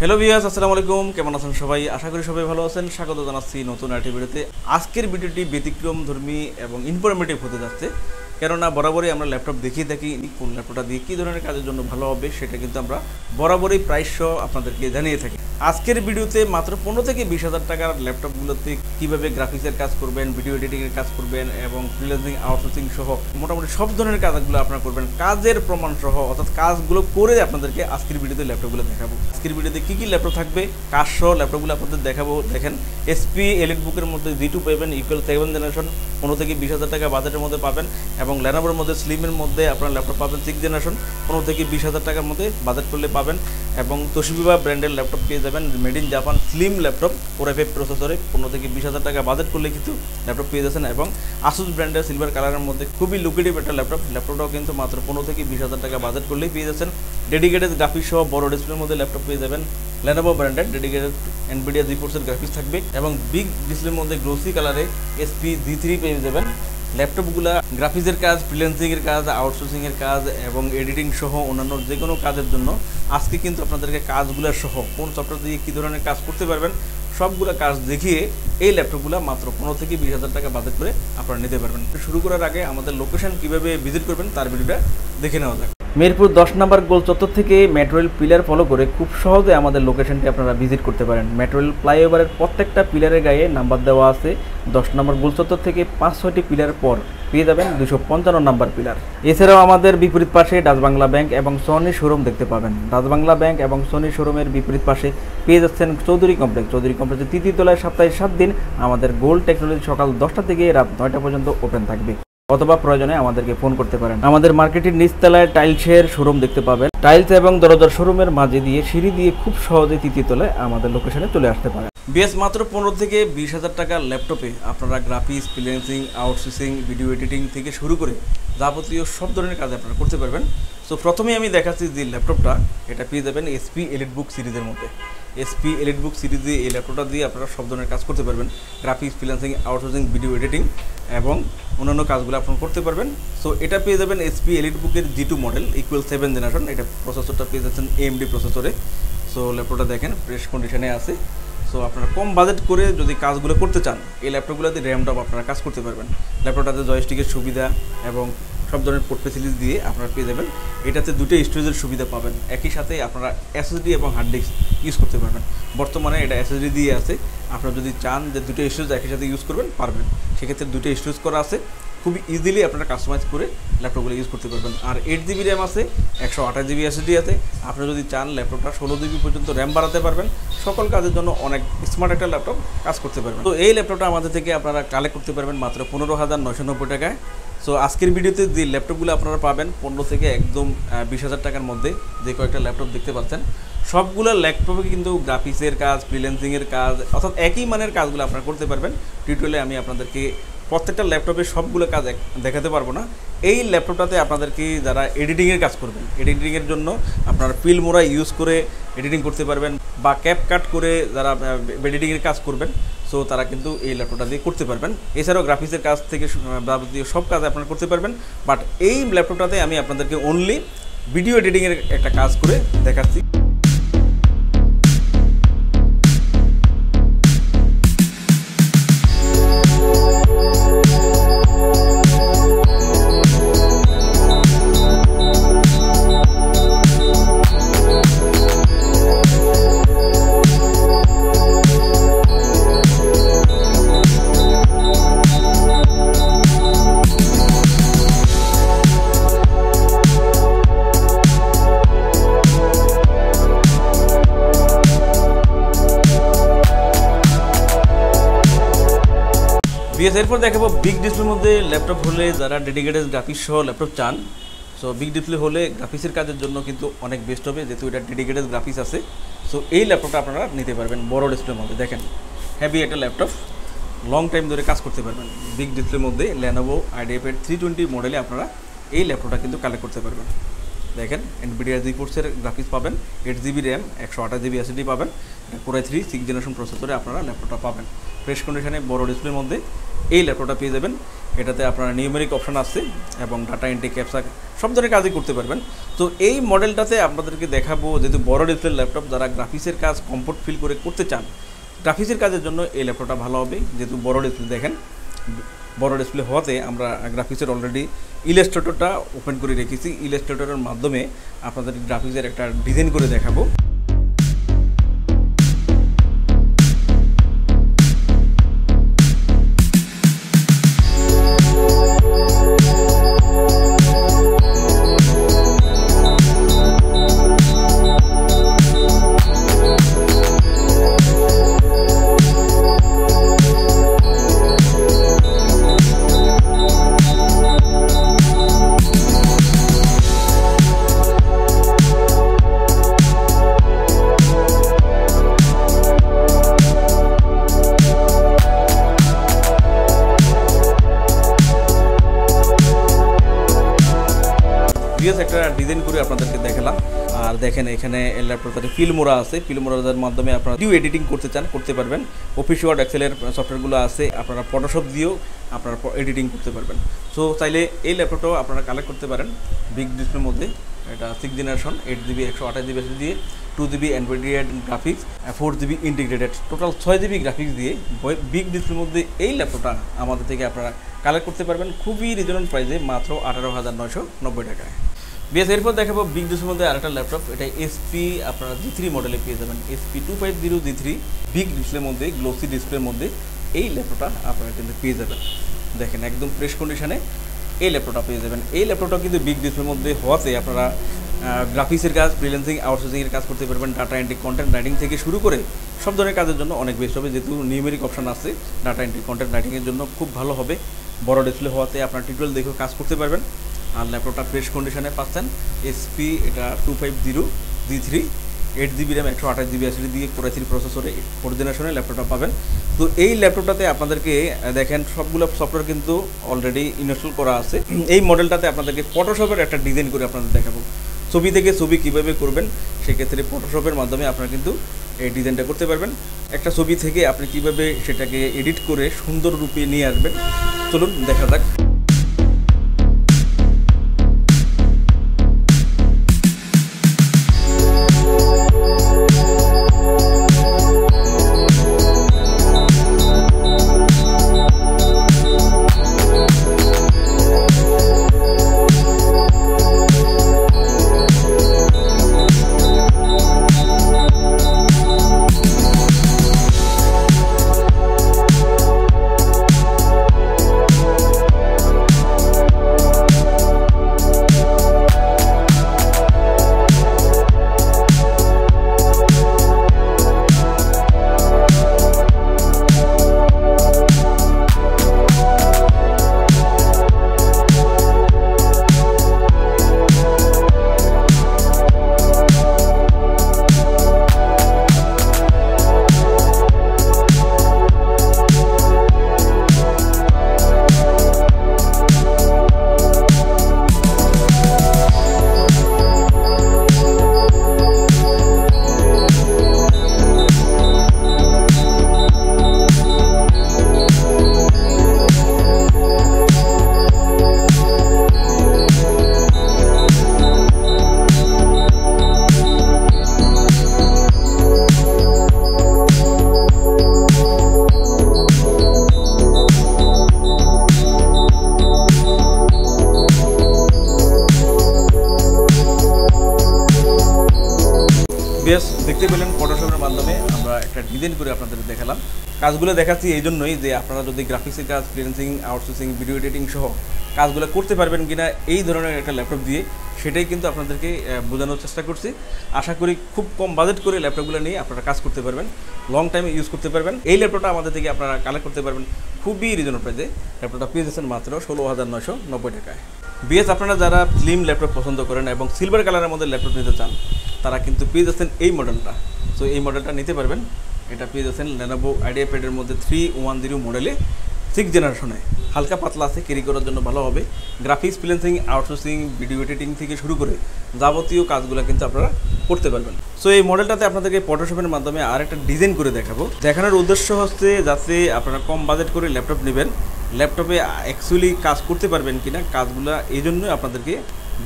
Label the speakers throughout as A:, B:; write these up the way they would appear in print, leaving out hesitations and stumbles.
A: Hello viewers, আসসালামু আলাইকুম। কেমন আছেন সবাই? আশা করি সবাই ভালো আছেন। স্বাগত জানাচ্ছি নতুন আরেকটি ভিডিওতে। আজকের ভিডিওটি ব্যতিক্রমধর্মী এবং ইনফরমেটিভ হতে যাচ্ছে, কেননা বরাবরই আমরা ল্যাপটপ দেখিয়ে থাকি কোন ল্যাপটপটা দিয়ে কী ধরনের কাজের জন্য ভালো হবে, সেটা কিন্তু আমরা বরাবরই প্রাইস সহ আপনাদেরকে জানিয়ে থাকি। আজকের ভিডিওতে মাত্র 15 থেকে 20,000 টাকার ল্যাপটপগুলোতে কীভাবে গ্রাফিক্সের কাজ করবেন, ভিডিও এডিটিংয়ের কাজ করবেন এবং ফ্রিল্যান্সিং আউটসোর্সিং সহ মোটামুটি সব ধরনের কাজগুলো আপনারা করবেন কাজের প্রমাণ সহ, অর্থাৎ কাজগুলো করে আপনাদেরকে আজকের ভিডিওতে ল্যাপটপগুলো দেখাবো। আজকের ভিডিওতে কী কী ল্যাপটপ থাকবে, কাজ সহ ল্যাপটপগুলো আপনাদের দেখাবো। দেখেন, এসপি এলিট বুকের মধ্যে G2 পাবেন, ইকুয়াল 7 জেনারেশন 15 থেকে 20,000 টাকা বাজেটের মধ্যে পাবেন। এবং ল্যানোভোর মধ্যে স্লিমের মধ্যে আপনারা ল্যাপটপ পাবেন 6 জেনারেশন 15 থেকে 20,000 টাকার মধ্যে বাজেট করলে পাবেন। এবং তোশিবা ব্র্যান্ডের ল্যাপটপ পেয়ে যাবেন, made in Japan slim laptop 4i5 প্রসেসরে 15 থেকে 20,000 টাকা বাজেট করলে কিন্তু ল্যাপটপ পেয়ে যাচ্ছেন। এবং আসুস ব্র্যান্ডের সিলভার কালারের মধ্যে খুবই লুকেটিভ একটা ল্যাপটপটাও কিন্তু মাত্র 15 থেকে 20,000 টাকা বাজেট করলেই পেয়ে যাচ্ছেন। ডেডিকেটেড গ্রাফিক্স সহ বড় ডিসপ্লের মধ্যে ল্যাপটপ পেয়ে যাবেন। লেনোভো ব্র্যান্ডের ডেডিকেটেড এনভিডিয়া জিফোর্সের গ্রাফিক্স থাকবে এবং বিগ ডিসপ্লের মধ্যে গ্লোসি কালারে এসপি G3 পেয়ে যাবেন। ল্যাপটপগুলা গ্রাফিক্সের কাজ, ফ্রিল্যান্সিংয়ের কাজ, আউটসোর্সিংয়ের কাজ এবং এডিটিং সহ অন্যান্য যে কোনো কাজের জন্য আজকে কিন্তু আপনাদেরকে কাজগুলো সহ কোন সফটওয়্যার দিয়ে কী ধরনের কাজ করতে পারবেন সবগুলো কাজ দেখিয়ে এই ল্যাপটপগুলো মাত্র 15 থেকে 20,000 টাকা বাজেট করে আপনারা নিতে পারবেন। শুরু করার আগে আমাদের লোকেশন কীভাবে ভিজিট করবেন তার ভিডিওটা দেখে নেওয়া যাক। মিরপুর 10 নম্বর গোল চত্বর থেকে মেট্রো রেল পিলার ফলো করে খুব সহজে আমাদের লোকেশনটি আপনারা ভিজিট করতে পারেন। মেট্রো রেল ফ্লাইওভারের প্রত্যেকটা পিলারের গায়ে নাম্বার দেওয়া আছে। 10 নম্বর গোল চত্বর থেকে 5-6টি পিলার পর পেয়ে যাবেন 255 নম্বর পিলার। এছাড়াও আমাদের বিপরীত পাশে ডাচ বাংলা ব্যাংক এবং সনি শোরুম দেখতে পাবেন। ডাচ বাংলা ব্যাংক এবং সনি শোরুমের বিপরীত পাশে পেয়ে যাচ্ছেন চৌধুরী কমপ্লেক্স। চৌধুরী কমপ্লেক্সের তৃতীয় তলায় সপ্তাহে 7 দিন আমাদের গোল্ড টেকনোলজি সকাল 10টা থেকে রাত 9টা পর্যন্ত ওপেন থাকবে, অথবা প্রয়োজনে আমাদেরকে ফোন করতে পারেন। আমাদের মার্কেটের নিচতলায় টাইলসের শোরুম দেখতে পাবেন। টাইলস এবং দরজার শোরুমের মাঝে দিয়ে সিঁড়ি দিয়ে খুব সহজে তৃতীয় তলায় আমাদের লোকেশনে চলে আসতে পারেন। বিএস মাত্র 15 থেকে 20,000 টাকার ল্যাপটপে আপনারা graphics, freelancing, outsourcing, video editing থেকে শুরু করে যাবতীয় সব ধরনের কাজ আপনারা করতে পারবেন। সো প্রথমেই আমি দেখাচ্ছি যে ল্যাপটপটা, এটা পেয়ে যাবেন এসপি এলিট বুক সিরিজের মধ্যে। এসপি এলিট বুক সিরিজে এই ল্যাপটপটা দিয়ে আপনারা সব ধরনের কাজ করতে পারবেন, graphics, freelancing, outsourcing, video editing এবং অন্যান্য কাজগুলো আপনারা করতে পারবেন। সো এটা পেয়ে যাবেন এসপি এলিট বুকের G2 মডেল, ইকুয়াল 7 জেনারেশন। এটা প্রসেসরটা পেয়ে যাচ্ছেন AMD প্রসেসরে। সো ল্যাপটপটা দেখেন ফ্রেশ কন্ডিশনে আছে। সো আপনারা কম বাজেট করে যদি কাজগুলো করতে চান এই ল্যাপটপগুলোতে র্যামটপ আপনারা কাজ করতে পারবেন। ল্যাপটপটাতে জয়স্টিকের সুবিধা এবং সব ধরনের পোর্ট ফেসিলিটি দিয়ে আপনারা পেয়ে যাবেন। এটাতে দুটো স্টোরেজের সুবিধা পাবেন, একই সাথে আপনারা SSD এবং হার্ড ডিস্ক ইউজ করতে পারবেন। বর্তমানে এটা SSD দিয়ে আছে, আপনারা যদি চান যে দুটো স্টোরেজ একই সাথে ইউজ করবেন পারবেন, সেক্ষেত্রে দুটো স্টোরেজ করা আছে, খুবই ইজিলি আপনারা কাস্টমাইজ করে ল্যাপটপগুলো ইউজ করতে পারবেন। আর 8GB র্যাম আছে, 128GB SSD আছে। আপনারা যদি চান ল্যাপটপটা 16GB পর্যন্ত র্যাম বাড়াতে পারবেন। সকল কাজের জন্য অনেক স্মার্ট একটা ল্যাপটপ কাজ করতে পারবেন। তো এই ল্যাপটপটা আমাদের থেকে আপনারা কালেক্ট করতে পারবেন মাত্র 15,990 টাকায়। সো আজকের ভিডিওতে যে ল্যাপটপগুলো আপনারা পাবেন 15 থেকে একদম 20,000 টাকার মধ্যে যে কয়েকটা ল্যাপটপ দেখতে পাচ্ছেন, সবগুলো ল্যাপটপে কিন্তু গ্রাফিক্সের কাজ, ফ্রিল্যান্সিংয়ের কাজ, অর্থাৎ একই মানের কাজগুলো আপনারা করতে পারবেন। টিউটোরিয়ালে আমি আপনাদেরকে প্রত্যেকটা ল্যাপটপে সবগুলো কাজ দেখাতে পারবো না। এই ল্যাপটপটাতে আপনাদেরকে যারা এডিটিংয়ের কাজ করবেন, এডিটিংয়ের জন্য আপনারা ফিল্মোরা ইউজ করে এডিটিং করতে পারবেন, বা ক্যাপকাট করে যারা এডিটিংয়ের কাজ করবেন, সো তারা কিন্তু এই ল্যাপটপটা দিয়ে করতে পারবেন। এছাড়াও গ্রাফিক্সের কাজ থেকে যাবতীয় সব কাজ আপনারা করতে পারবেন। বাট এই ল্যাপটপটাতে আমি আপনাদেরকে অনলি ভিডিও এডিটিংয়ের একটা কাজ করে দেখাচ্ছি। এরপর দেখাবো বিগ ডিসপ্লের মধ্যে ল্যাপটপ হলে যারা ডেডিকেটেড গ্রাফিক্স সহ ল্যাপটপ চান। সো বিগ ডিসপ্লে হলে গ্রাফিক্সের কাজের জন্য কিন্তু অনেক বেস্ট হবে, যেহেতু এটা ডেডিকেটেড গ্রাফিক্স আছে। সো এই ল্যাপটপটা আপনারা নিতে পারবেন বড় ডিসপ্লের মধ্যে। দেখেন হেভি একটা ল্যাপটপ, লং টাইম ধরে কাজ করতে পারবেন। বিগ ডিসপ্লের মধ্যে লেনোভো IdeaPad 320 মডেলে আপনারা এই ল্যাপটপটা কিন্তু কালেক্ট করতে পারবেন। দেখেন এনভিডিয়া জিফোর্সের গ্রাফিক্স পাবেন, 8GB র্যাম, 128GB SSD পাবেন, Core i3 6 জেনারেশন প্রসেসরে আপনারা ল্যাপটপটা পাবেন। ফ্রেশ কন্ডিশনে বড় ডিসপ্লের মধ্যে এই ল্যাপটপটা পেয়ে যাবেন। এটাতে আপনারা নিউমেরিক অপশন আছে এবং ডাটা এন্ট্রি ক্যাপচা সব ধরনের কাজই করতে পারবেন। তো এই মডেলটাতে আপনাদেরকে দেখাবো, যেহেতু বড় ডিসপ্লে ল্যাপটপ, যারা গ্রাফিক্সের কাজ কমফোর্ট ফিল করে করতে চান, গ্রাফিক্সের কাজের জন্য এই ল্যাপটপটা ভালো হবে। যেহেতু বড় ডিসপ্লে, দেখেন বড় ডিসপ্লে হওয়াতে আমরা গ্রাফিক্সের অলরেডি ইলাস্ট্রেটরটা ওপেন করে রেখেছি। ইলাস্ট্রেটরের মাধ্যমে আপনাদের গ্রাফিক্সের একটা ডিজাইন করে দেখাবো। একটা ডিজাইন করে আপনাদেরকে দেখালাম। আর দেখেন এখানে ল্যাপটপটাতে ফিল্মোরা আছে, ফিল্মোরার মাধ্যমে আপনারা ভিডিও এডিটিং করতে চান করতে পারবেন। অফিস ওয়ার্ড, এক্সেলের সফটওয়্যারগুলো আছে, আপনারা ফটোশপ দিয়েও আপনারা এডিটিং করতে পারবেন। সো চাইলে এই ল্যাপটপটাও আপনারা কালেক্ট করতে পারেন বিগ ডিসপ্লের মধ্যে। এটা 6 জেনারেশন, 8GB 128GB দিয়ে, 2GB Nvidia graphics, 4GB integrated, total 6GB graphics দিয়ে বিগ ডিসপ্লের মধ্যে এই ল্যাপটপটা আমাদের থেকে আপনারা কালেক্ট করতে পারবেন খুবই রিজনেবল প্রাইসে, মাত্র 18,990 টাকায়। বিএস এরপর দেখাবো বিগ ডিসপ্লের মধ্যে আরেকটা ল্যাপটপ। এটা এসপি আপনারা G3 মডেলে পেয়ে যাবেন। SP 250 G3 বিগ ডিসপ্লের মধ্যে, গ্লোসি ডিসপ্লের মধ্যে এই ল্যাপটপটা আপনারা কিন্তু পেয়ে যাবেন। দেখেন একদম ফ্রেশ কন্ডিশনে এই ল্যাপটপটা পেয়ে যাবেন। এই ল্যাপটপটা কিন্তু বিগ ডিসপ্লের মধ্যে হওয়াতে আপনারা গ্রাফিক্সের কাজ, ফ্রিল্যান্সিং, আউটসোর্সিংয়ের কাজ করতে পারবেন। ডাটা এন্ট্রি, কন্টেন্ট রাইটিং থেকে শুরু করে সব ধরনের কাজের জন্য অনেক বেস্ট হবে। যেহেতু নিউমেরিক অপশন আছে, ডাটা এন্ট্রি, কন্টেন্ট রাইটিংয়ের জন্য খুব ভালো হবে। বড় ডিসপ্লে হওয়াতে আপনার টিউটোরিয়াল দেখেও কাজ করতে পারবেন। আর ল্যাপটপটা ফ্রেশ কন্ডিশনে পাচ্ছেন। এসপি এটা 250 G3, 8GB RAM, 128GB SSD দিয়ে Core i3 প্রসেসরে 4th জেনারেশনে ল্যাপটপটা পাবেন। তো এই ল্যাপটপটাতে আপনাদেরকে দেখেন সবগুলো সফটওয়্যার কিন্তু অলরেডি ইনস্টল করা আছে। এই মডেলটাতে আপনাদেরকে ফটোশপের একটা ডিজাইন করে আপনাদের দেখাবো। ছবি থেকে ছবি কীভাবে করবেন, সেক্ষেত্রে ফটোশপের মাধ্যমে আপনারা কিন্তু এই ডিজাইনটা করতে পারবেন। একটা ছবি থেকে আপনি কীভাবে সেটাকে এডিট করে সুন্দর রূপে নিয়ে আসবেন, চলুন দেখা যাক। বেশ দেখতে পেলেন ফটোশপের মাধ্যমে আমরা একটা ডিজাইন করে আপনাদের দেখালাম। কাজগুলো দেখাচ্ছি এই জন্যই যে আপনারা যদি গ্রাফিক্সের কাজ, ফ্রিল্যান্সিং, আউটসোর্সিং, ভিডিও এডিটিং সহ কাজগুলো করতে পারবেন কিনা এই ধরনের একটা ল্যাপটপ দিয়ে, সেটাই কিন্তু আপনাদেরকে বোঝানোর চেষ্টা করছি। আশা করি খুব কম বাজেট করে ল্যাপটপগুলো নিয়ে আপনারা কাজ করতে পারবেন, লং টাইমে ইউজ করতে পারবেন। এই ল্যাপটপটা আমাদের থেকে আপনারা কালেক্ট করতে পারবেন খুবই রিজনেবল প্রাইসে। ল্যাপটপটা পেয়ে যাচ্ছেন মাত্র 16,990 টাকায়। বিএস আপনারা যারা স্লিম ল্যাপটপ পছন্দ করেন এবং সিলভার কালারের মধ্যে ল্যাপটপ নিতে চান, তারা কিন্তু পেয়ে যাচ্ছেন এই মডেলটা। সো এই মডেলটা নিতে পারবেন। এটা পেয়ে যাচ্ছেন Lenovo IdeaPad-এর মধ্যে 310 মডেলে, 6 জেনারেশনে। হালকা পাতলা আছে, ক্যারি করার জন্য ভালো হবে। Graphics, freelancing, outsourcing, video editing থেকে শুরু করে যাবতীয় কাজগুলো কিন্তু আপনারা করতে পারবেন। সো এই মডেলটাতে আপনাদেরকে ফটোশপের মাধ্যমে আরেকটা ডিজাইন করে দেখাবো। দেখানোর উদ্দেশ্য হচ্ছে যাতে আপনারা কম বাজেট করে ল্যাপটপ নেবেন ল্যাপটপে অ্যাকচুয়ালি কাজ করতে পারবেন কিনা, কাজগুলো এই জন্যই আপনাদেরকে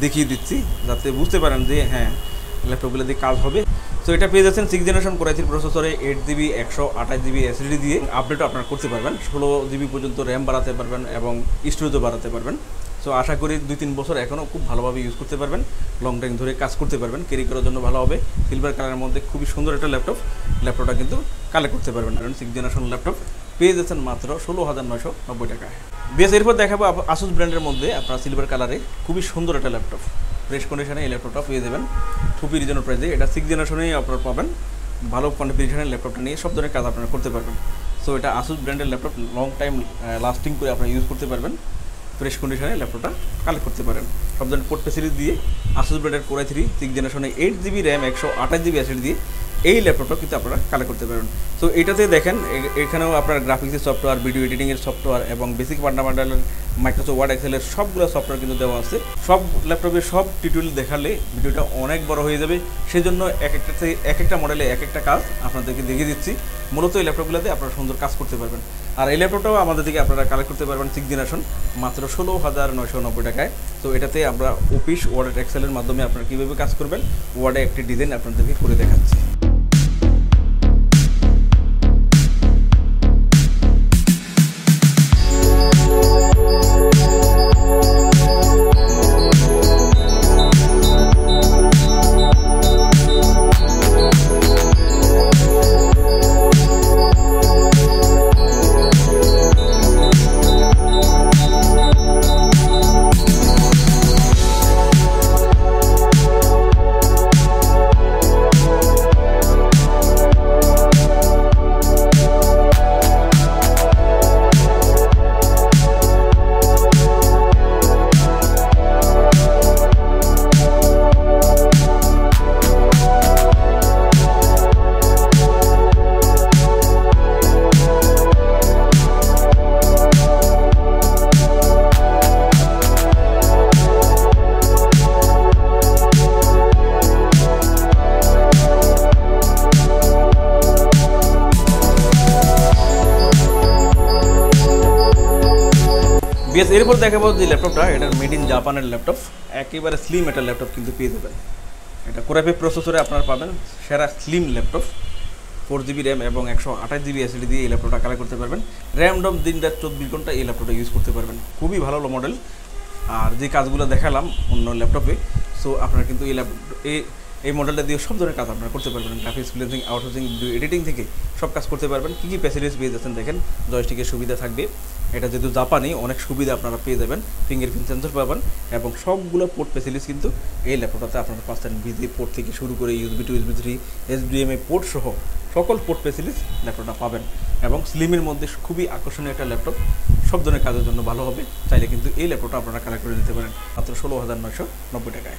A: দেখিয়ে দিচ্ছি যাতে বুঝতে পারেন যে হ্যাঁ ল্যাপটপগুলো দিয়ে কাজ হবে। তো এটা পেয়ে যাচ্ছেন 6 জেনারেশন Core i3 প্রসেসরে 8GB 128GB এসএসডি দিয়ে। আপডেটও আপনারা করতে পারবেন, 16GB পর্যন্ত র্যাম বাড়াতে পারবেন এবং স্টোরেজও বাড়াতে পারবেন। সো আশা করি 2-3 বছর এখনও খুব ভালোভাবে ইউজ করতে পারবেন, লং টাইম ধরে কাজ করতে পারবেন, ক্যারি করার জন্য ভালো হবে। সিলভার কালারের মধ্যে খুবই সুন্দর একটা ল্যাপটপটা কিন্তু কালেক্ট করতে পারবেন। কারণ 6 জেনারেশন ল্যাপটপ পেয়ে যাচ্ছেন মাত্র 16,990 টাকায়। বেশ এরপর দেখাবো আসুস ব্র্যান্ডের মধ্যে আপনার সিলভার কালারে খুবই সুন্দর একটা ল্যাপটপ, ফ্রেশ কন্ডিশনে এই ল্যাপটপটা পেয়ে যাবেন খুবই রিজনেবল প্রাইসে। এটা 6 জেনারেশনেই আপনারা পাবেন। ভালো কনফিগারেশনের ল্যাপটপটা নিয়ে সব ধরনের কাজ আপনারা করতে পারবেন। সো এটা আসুস ব্র্যান্ডের ল্যাপটপ, লং টাইম লাস্টিং করে আপনারা ইউজ করতে পারবেন, ফ্রেশ কন্ডিশনে ল্যাপটপটা কালেক্ট করতে পারেন সব ধরনের পোর্ট ফ্যাসিলিটি দিয়ে। আসুস ব্র্যান্ডের Core i3 6 জেনারেশনে 8GB র্যাম 128GB এসএসডি দিয়ে এই ল্যাপটপটা কিন্তু আপনারা কালেক্ট করতে পারবেন। সো এটাতে দেখেন এখানেও আপনার গ্রাফিক্সের সফটওয়্যার, ভিডিও এডিটিংয়ের সফটওয়্যার এবং বেসিক ফান্ডামেন্টালের মাইক্রোসফট ওয়ার্ড এক্সেলের সবগুলো সফটওয়্যার কিন্তু দেওয়া আছে। সব ল্যাপটপে সব টিউটোরিয়াল দেখালে ভিডিওটা অনেক বড় হয়ে যাবে, সেজন্য এক একটা মডেলে এক একটা কাজ আপনাদেরকে দেখিয়ে দিচ্ছি। মূলত এই ল্যাপটপগুলোতে আপনারা সুন্দর কাজ করতে পারবেন। আর এই ল্যাপটপটাও আমাদের থেকে আপনারা কালেক্ট করতে পারবেন 6 জেনারেশন মাত্র 16,990 টাকায়। তো এটাতে আমরা অফিস ওয়ার্ড এক্সেলের মাধ্যমে আপনারা কীভাবে কাজ করবেন, ওয়ার্ডে একটি ডিজাইন আপনাদেরকে করে দেখাচ্ছি। বেশ এরপর দেখাবো যে ল্যাপটপটা, এটা মেড ইন জাপানের ল্যাপটপ, একেবারে স্লিম একটা ল্যাপটপ কিন্তু পেয়ে যাবেন। এটা Core i5 প্রসেসরে আপনারা পাবেন সেরা স্লিম ল্যাপটপ, 4GB র্যাম এবং 128GB এসএসডি দিয়ে এই ল্যাপটপটা কালেক্ট করতে পারবেন। র্যাম ডম দিন রাত 24 ঘন্টা এই ল্যাপটপটা ইউজ করতে পারবেন, খুবই ভালো মডেল। আর যে কাজগুলো দেখালাম অন্য ল্যাপটপে, সো আপনারা কিন্তু এই মডেলটা দিয়ে সব ধরনের কাজ আপনারা করতে পারবেন, graphics, freelancing, outsourcing, video editing থেকে সব কাজ করতে পারবেন। কী কী ফ্যাসিলিটিস পেয়ে যাচ্ছেন দেখেন, জয়স্টিকের সুবিধা থাকবে, এটা যেহেতু জাপানি অনেক সুবিধা আপনারা পেয়ে যাবেন, ফিঙ্গারপ্রিন্ট সেন্সর পাবেন এবং সবগুলো পোর্ট ফ্যাসিলিটিস কিন্তু এই ল্যাপটপটাতে আপনারা পাচ্ছেন। বিজি পোর্ট থেকে শুরু করে USB to USB 3 HDMI port সহ সকল পোর্ট ফ্যাসিলিটিস ল্যাপটপটা পাবেন এবং স্লিমের মধ্যে খুবই আকর্ষণীয় একটা ল্যাপটপ, সব ধরনের কাজের জন্য ভালো হবে। চাইলে কিন্তু এই ল্যাপটপটা আপনারা কালেক্ট করে নিতে পারেন মাত্র 16,990 টাকায়।